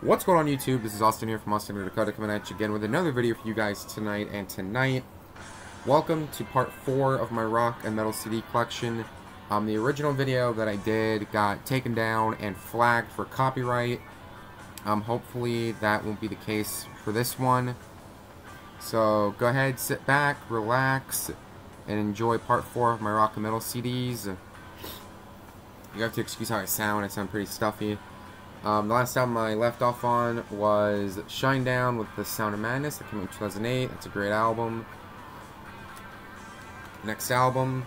What's going on YouTube? This is Austin here from Austin, Dakota, coming at you again with another video for you guys tonight. And tonight, welcome to part 4 of my rock and metal CD collection. The original video that I did got taken down and flagged for copyright. Hopefully that won't be the case for this one. So go ahead, sit back, relax, and enjoy part 4 of my rock and metal CDs. You have to excuse how I sound pretty stuffy. The last album I left off on was Shinedown with The Sound of Madness. That came out in 2008. That's a great album. Next album,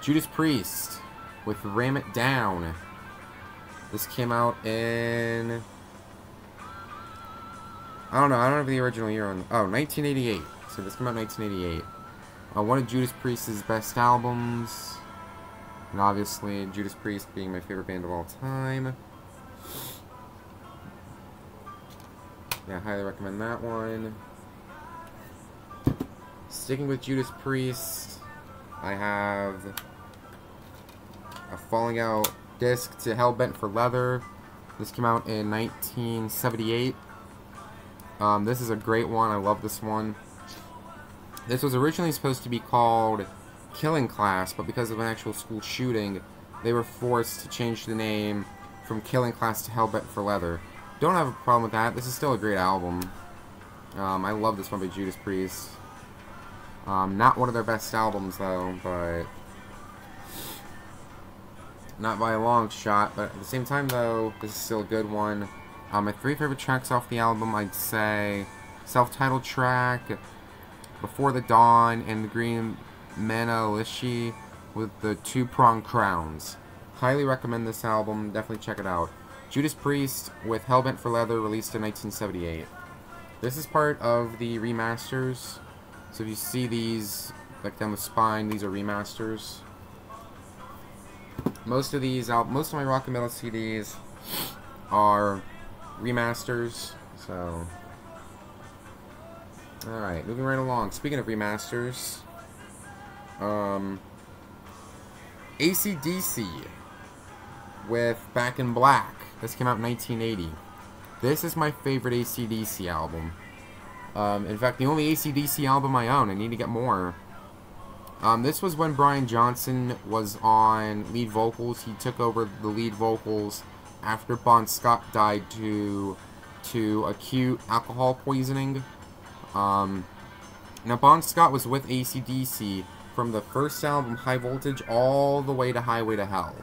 Judas Priest with Ram It Down. This came out in... I don't have the original year on... Oh, 1988. So this came out in 1988. One of Judas Priest's best albums. And obviously, Judas Priest being my favorite band of all time. Yeah, I highly recommend that one. Sticking with Judas Priest, I have a Falling Out disc to Hellbent for Leather. This came out in 1978. This is a great one. I love this one. This was originally supposed to be called Killing Class, but because of an actual school shooting, they were forced to change the name from Killing Class to Hellbent for Leather. Don't have a problem with that. This is still a great album. I love this one by Judas Priest. Not one of their best albums, though, but... not by a long shot, but at the same time, though, this is still a good one. My 3 favorite tracks off the album, I'd say... self-titled track, Before the Dawn, and the Green Manalishi with the Two-Pronged Crowns. Highly recommend this album. Definitely check it out. Judas Priest with Hellbent for Leather, released in 1978. This is part of the remasters. So if you see these, like down the spine, these are remasters. Most of my rock and metal CDs are remasters. So, alright, moving right along. Speaking of remasters, AC/DC with Back in Black. This came out in 1980. This is my favorite AC/DC album. In fact, the only AC/DC album I own. I need to get more. This was when Brian Johnson was on lead vocals. He took over the lead vocals after Bon Scott died to acute alcohol poisoning. Now, Bon Scott was with AC/DC from the first album, High Voltage, all the way to Highway to Hell.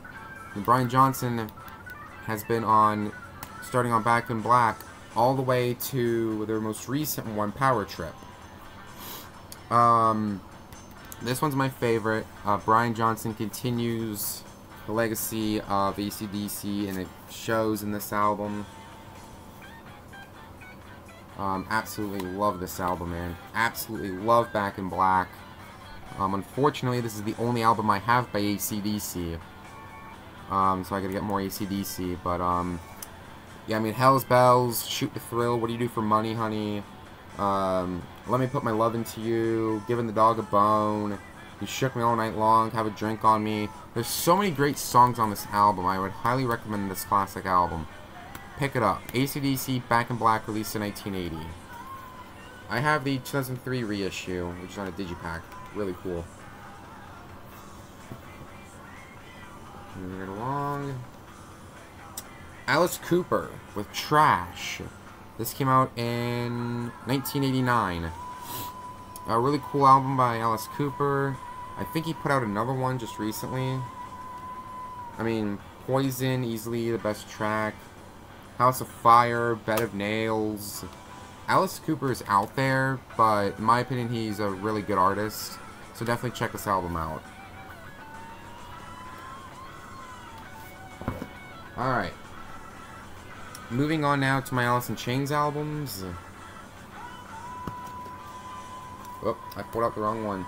And Brian Johnson has been on, starting on Back in Black, all the way to their most recent one, Power Trip. This one's my favorite. Brian Johnson continues the legacy of AC/DC, and it shows in this album. Absolutely love this album, man. Absolutely love Back in Black. Unfortunately, this is the only album I have by AC/DC. So I gotta get more AC/DC, but, yeah, I mean, Hell's Bells, Shoot to Thrill, What Do You Do for Money, Honey, Let Me Put My Love Into You, Giving the Dog a Bone, You Shook Me All Night Long, Have a Drink on Me. There's so many great songs on this album. I would highly recommend this classic album. Pick it up. AC/DC, Back in Black, released in 1980. I have the 2003 reissue, which is on a digipack. Really cool. Moving right along. Alice Cooper with Trash. This came out in 1989. A really cool album by Alice Cooper. I think he put out another one just recently. I mean, Poison, easily the best track. House of Fire, Bed of Nails. Alice Cooper is out there, but in my opinion, he's a really good artist. So definitely check this album out. Alright. Moving on now to my Alice in Chains albums. Oh, I pulled out the wrong one.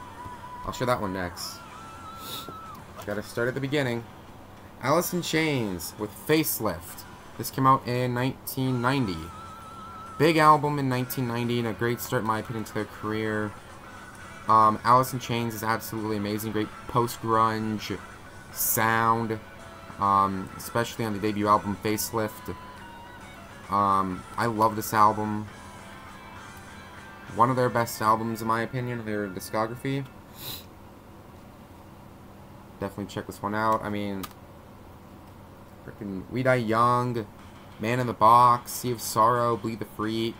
I'll show that one next. Gotta start at the beginning. Alice in Chains with Facelift. This came out in 1990. Big album in 1990 and a great start, in my opinion, to their career. Alice in Chains is absolutely amazing. Great post-grunge sound. Especially on the debut album, Facelift. I love this album. One of their best albums, in my opinion, their discography. Definitely check this one out. I mean, freaking We Die Young, Man in the Box, Sea of Sorrow, Bleed the Freak,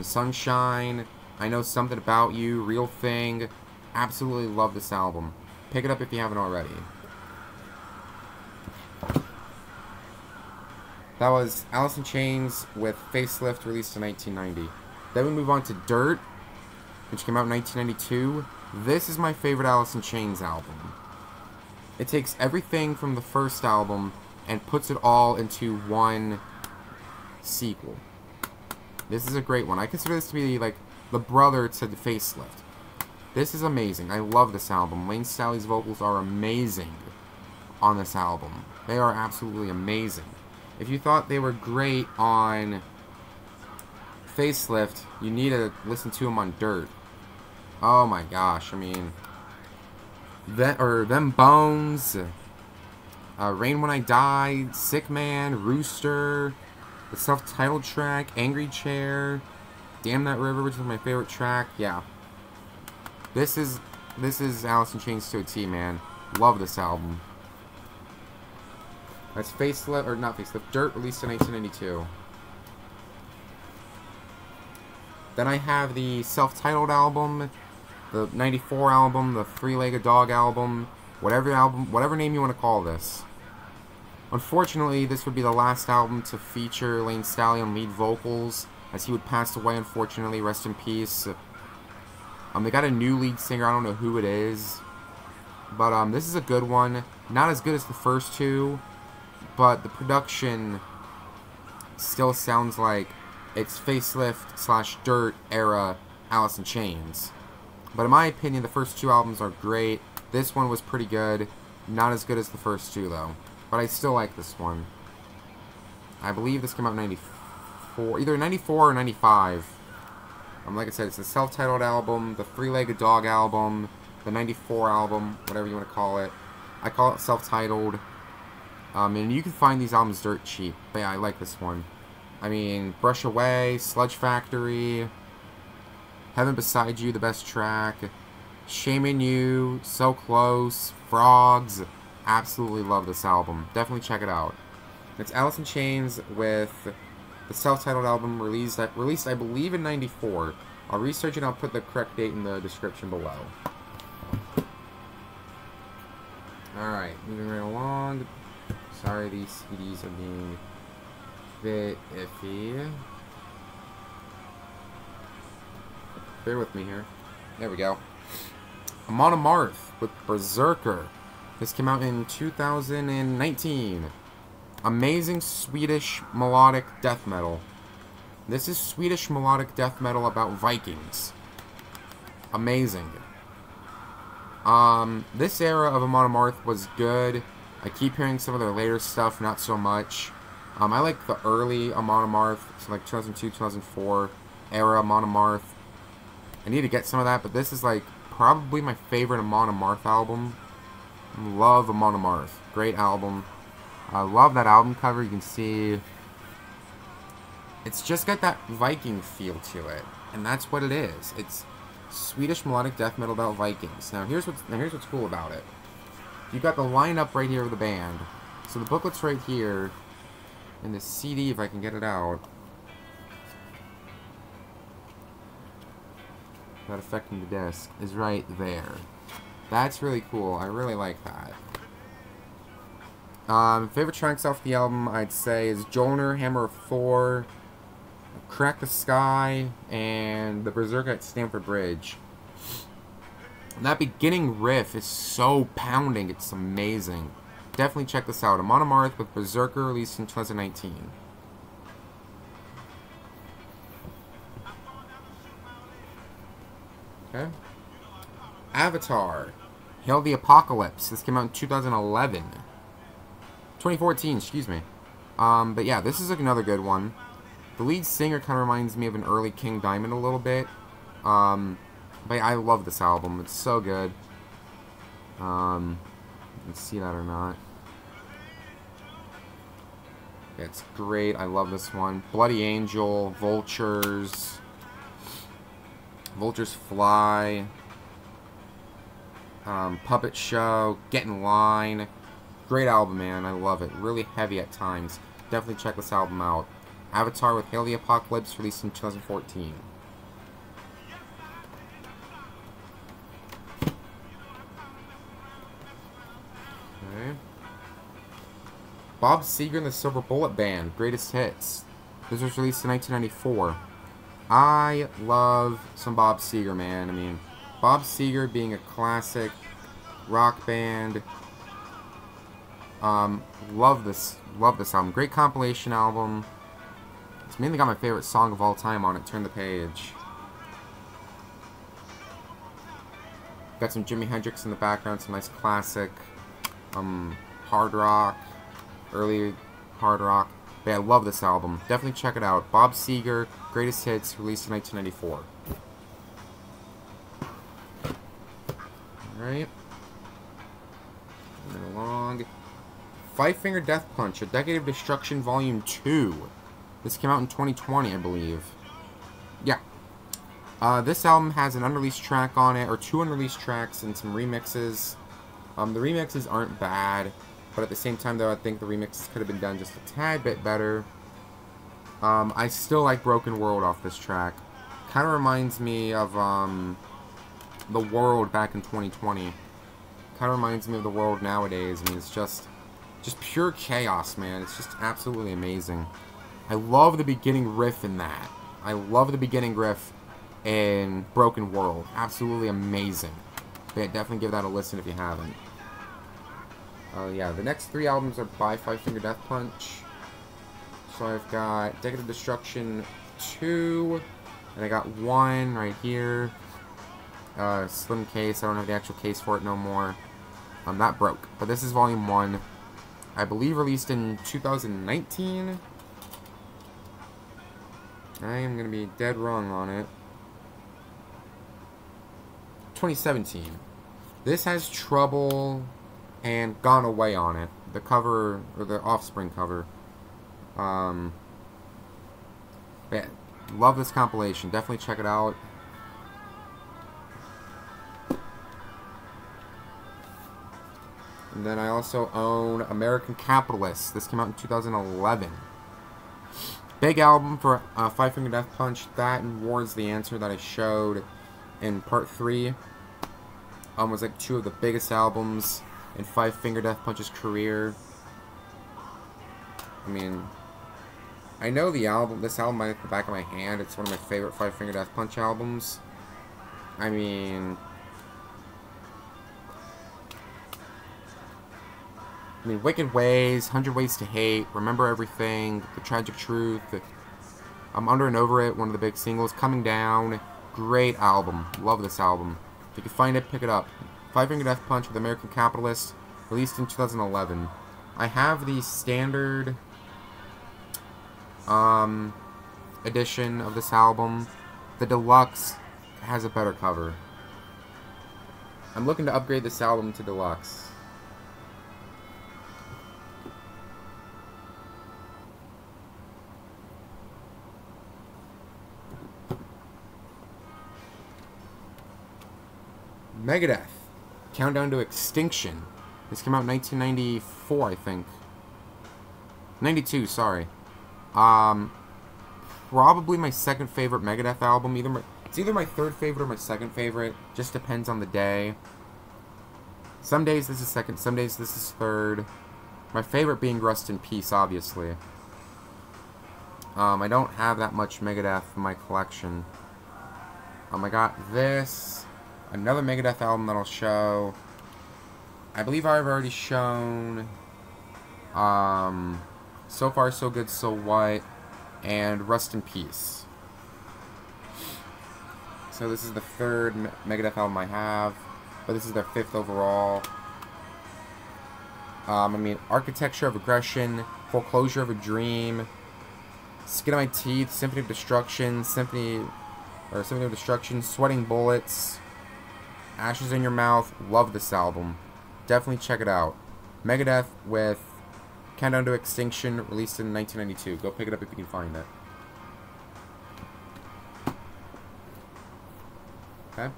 Sunshine, I Know Something About You, Real Thing. Absolutely love this album. Pick it up if you haven't already. That was Alice in Chains with Facelift, released in 1990. Then we move on to Dirt, which came out in 1992. This is my favorite Alice in Chains album. It takes everything from the first album and puts it all into one sequel. This is a great one. I consider this to be like the brother to the Facelift. This is amazing. I love this album. Layne Staley's vocals are amazing on this album. They are absolutely amazing. If you thought they were great on Facelift, you need to listen to them on Dirt. Oh my gosh, I mean, Them Bones, Rain When I Die, Sick Man, Rooster, the self-titled track, Angry Chair, Damn That River, which is my favorite track. Yeah, this is Alice in Chains to a T, man. Love this album. That's Facelift, or not Facelift, Dirt, released in 1992. Then I have the self-titled album, the 94 album, the Three-Legged Dog album, whatever name you want to call this. Unfortunately, this would be the last album to feature Layne Staley on lead vocals, as he would pass away, unfortunately. Rest in peace. They got a new lead singer, I don't know who it is. But this is a good one. Not as good as the first two, but the production still sounds like it's Facelift / Dirt era Alice in Chains. But in my opinion, the first two albums are great. This one was pretty good. Not as good as the first two, though. But I still like this one. I believe this came out in 94. Either 94 or 95. Like I said, it's a self-titled album, the Three-Legged Dog album, the 94 album, whatever you want to call it. I call it self-titled. And you can find these albums dirt cheap. But yeah, I like this one. I mean, Brush Away, Sludge Factory, Heaven Beside You, the best track, Shame in You, So Close, Frogs. Absolutely love this album. Definitely check it out. It's Alice in Chains with the self-titled album released, I believe, in 94. I'll research it and I'll put the correct date in the description below. Alright, moving right along. Sorry, these CDs are being a bit iffy. Bear with me here. There we go. Amon Amarth with Berserker. This came out in 2019. Amazing Swedish melodic death metal. This is Swedish melodic death metal about Vikings. Amazing. This era of Amon Amarth was good. I keep hearing some of their later stuff, not so much. I like the early Amon Amarth, so like 2002, 2004 era Amon Amarth. I need to get some of that, but this is like probably my favorite Amon Amarth album. Love Amon Amarth. Great album. I love that album cover. You can see it's just got that Viking feel to it, and that's what it is. It's Swedish melodic death metal about Vikings. Now here's what's cool about it. You got the lineup right here of the band. So the booklet's right here, and the CD, if I can get it out, without affecting the disc, is right there. That's really cool. I really like that. Favorite tracks off the album, I'd say, is Jolner, Hammer of Thor, Crack the Sky, and the Berserker at Stamford Bridge. And that beginning riff is so pounding, it's amazing. Definitely check this out. Amon Amarth with Berserker, released in 2019. Okay. Avatar, Hail the Apocalypse. This came out in 2011. 2014, excuse me. But yeah, this is another good one. The lead singer kind of reminds me of an early King Diamond a little bit. But I love this album. It's so good. You can see that or not. It's great. I love this one. Bloody Angel, Vultures. Vultures Fly. Puppet Show. Get in Line. Great album, man. I love it. Really heavy at times. Definitely check this album out. Avatar with Hail the Apocalypse, released in 2014. Okay. Bob Seger and the Silver Bullet Band, Greatest Hits. This was released in 1994. I love some Bob Seger, man. I mean, Bob Seger being a classic rock band. Love this album. Great compilation album. It's mainly got my favorite song of all time on it, Turn the Page. Got some Jimi Hendrix in the background, some nice classic hard rock, early hard rock. But yeah, I love this album. Definitely check it out. Bob Seger, Greatest Hits, released in 1994. Alright. Moving along. Five Finger Death Punch, A Decade of Destruction, Volume 2. This came out in 2020, I believe. Yeah. This album has an unreleased track on it, or 2 unreleased tracks and some remixes. The remixes aren't bad, but at the same time, though, I think the remixes could have been done just a tad bit better. I still like Broken World off this track. Kind of reminds me of The World back in 2020. Kind of reminds me of The World nowadays. I mean, it's just pure chaos, man. It's just absolutely amazing. I love the beginning riff in that. I love the beginning riff in Broken World. Absolutely amazing. But yeah, definitely give that a listen if you haven't. Yeah, the next 3 albums are by Five Finger Death Punch. So I've got Decade of Destruction 2, and I got 1 right here. Slim case. I don't have the actual case for it no more. That broke. But this is Volume 1. I believe released in 2019. I am going to be dead wrong on it. 2017. This has Trouble and Gone Away on it. The cover, or the Offspring cover. Yeah, love this compilation. Definitely check it out. And then I also own American Capitalist. This came out in 2011. Big album for Five Finger Death Punch. That and War's the Answer that I showed in part 3. Was like 2 of the biggest albums in Five Finger Death Punch's career. I mean, I know the album, this album at the back of my hand. It's one of my favorite Five Finger Death Punch albums. I mean, Wicked Ways, 100 Ways to Hate, Remember Everything, The Tragic Truth, I'm Under and Over It, one of the big singles, Coming Down, great album, love this album. If you can find it, pick it up. Five Finger Death Punch with American Capitalist, released in 2011. I have the standard edition of this album. The deluxe has a better cover. I'm looking to upgrade this album to deluxe. Megadeth, Countdown to Extinction. This came out in 1994, I think. 92, sorry. Probably my second favorite Megadeth album. It's either my third favorite or my second favorite. Just depends on the day. Some days this is second, some days this is third. My favorite being Rust in Peace, obviously. I don't have that much Megadeth in my collection. I got this. Another Megadeth album that I'll show. I believe I've already shown So Far So Good So What and Rust in Peace. So this is the third Megadeth album I have, but this is their 5th overall. Architecture of Aggression, Foreclosure of a Dream, Skin of My Teeth, Symphony of Destruction, Symphony of Destruction, Sweating Bullets, Ashes in Your Mouth. Love this album. Definitely check it out. Megadeth with Countdown to Extinction, released in 1992. Go pick it up if you can find it. Okay.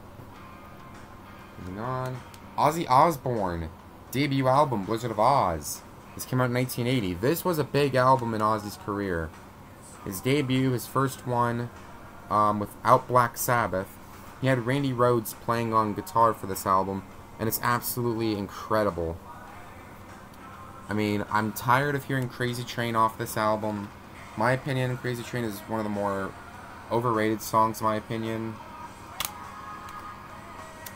Moving on. Ozzy Osbourne, debut album, Blizzard of Oz. This came out in 1980. This was a big album in Ozzy's career. His debut, his first one, without Black Sabbath. He had Randy Rhoads playing on guitar for this album, and it's absolutely incredible. I mean, I'm tired of hearing Crazy Train off this album. My opinion, Crazy Train is one of the more overrated songs, in my opinion.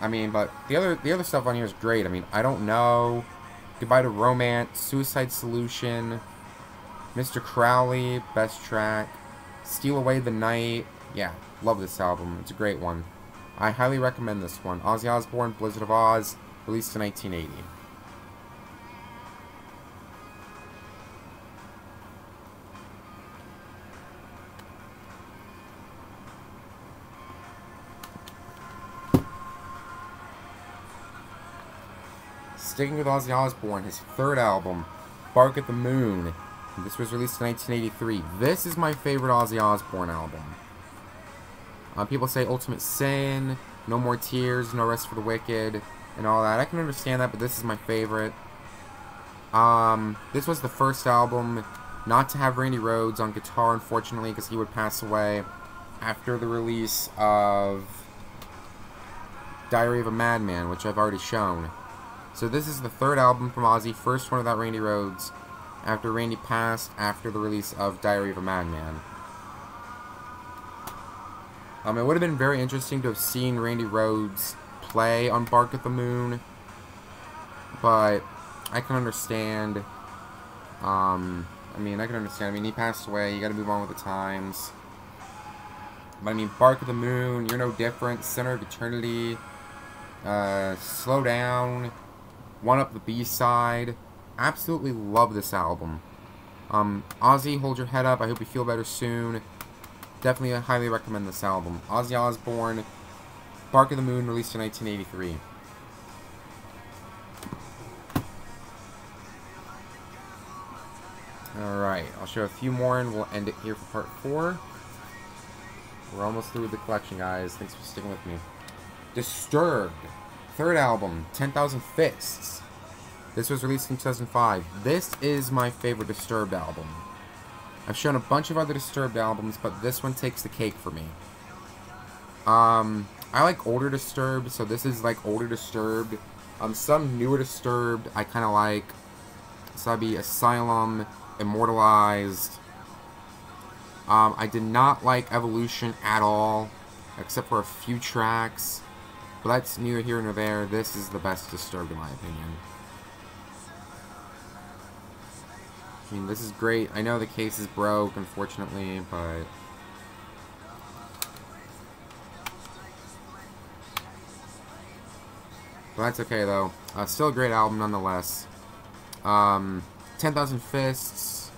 I mean, but the other stuff on here is great. I mean, I Don't Know, Goodbye to Romance, Suicide Solution, Mr. Crowley, best track, Steal Away the Night. Yeah, love this album. It's a great one. I highly recommend this one. Ozzy Osbourne, Blizzard of Oz, released in 1980. Sticking with Ozzy Osbourne, his third album, Bark at the Moon. This was released in 1983. This is my favorite Ozzy Osbourne album. People say Ultimate Sin, No More Tears, No Rest for the Wicked, and all that. I can understand that, but this is my favorite. This was the first album not to have Randy Rhoads on guitar, unfortunately, because he would pass away after the release of Diary of a Madman, which I've already shown. So this is the third album from Ozzy, first one without Randy Rhoads, after Randy passed after the release of Diary of a Madman. It would have been very interesting to have seen Randy Rhoads play on Bark at the Moon, but I can understand. I can understand. I mean, he passed away. You got to move on with the times. But I mean, Bark at the Moon, You're No Different, Center of Eternity, Slow Down, One Up the B-side. Absolutely love this album. Ozzy, hold your head up. I hope you feel better soon. Definitely highly recommend this album. Ozzy Osbourne, Bark at the Moon, released in 1983. Alright, I'll show a few more and we'll end it here for part 4. We're almost through with the collection, guys. Thanks for sticking with me. Disturbed, third album, 10,000 Fists. This was released in 2005. This is my favorite Disturbed album. I've shown a bunch of other Disturbed albums, but this one takes the cake for me. I like older Disturbed, so this is like older Disturbed. Some newer Disturbed I kind of like. So that'd be Asylum, Immortalized. I did not like Evolution at all, except for a few tracks. But that's neither here nor there. This is the best Disturbed in my opinion. I mean, this is great. I know the case is broke, unfortunately, but that's okay, though. Still a great album, nonetheless. 10,000 Fists,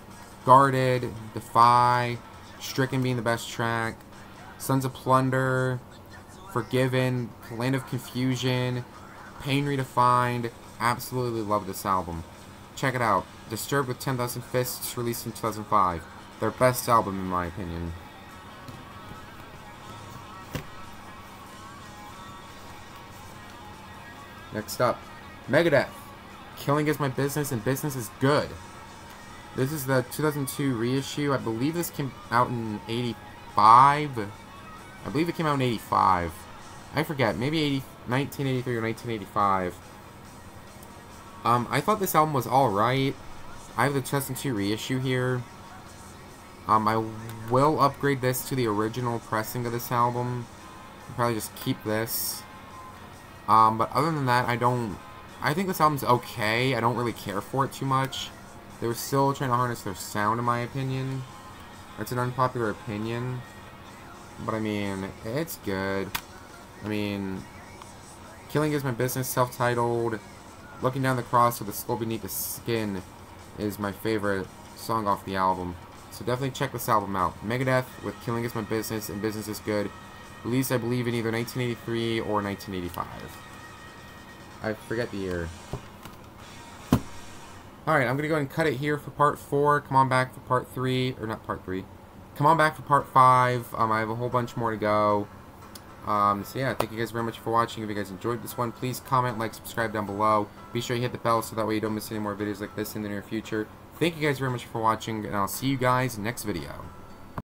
Guarded, Defy, Stricken being the best track, Sons of Plunder, Forgiven, Land of Confusion, Pain Redefined. Absolutely love this album. Check it out. Disturbed with 10,000 Fists, released in 2005. Their best album, in my opinion. Next up, Megadeth. Killing Is My Business, and Business Is Good. This is the 2002 reissue. I believe this came out in 85. I believe it came out in 85. I forget. Maybe 1983 or 1985. I thought this album was alright. I have the 2002 reissue here. I will upgrade this to the original pressing of this album. I'll probably just keep this. But other than that, I think this album's okay. I don't really care for it too much. They were still trying to harness their sound, in my opinion. It's an unpopular opinion. But I mean, it's good. I mean, Killing Is My Business, self-titled. Looking Down the Cross with the Skull Beneath the Skin is my favorite song off the album. So definitely check this album out. Megadeth with Killing Is My Business and Business Is Good. Released, I believe, in either 1983 or 1985. I forget the year. Alright, I'm going to go ahead and cut it here for part 4. Come on back for part 3. Or not part 3. Come on back for part 5. I have a whole bunch more to go. So yeah, thank you guys very much for watching. If you guys enjoyed this one, please comment, like, subscribe down below. Be sure you hit the bell so that way you don't miss any more videos like this in the near future. Thank you guys very much for watching, and I'll see you guys next video.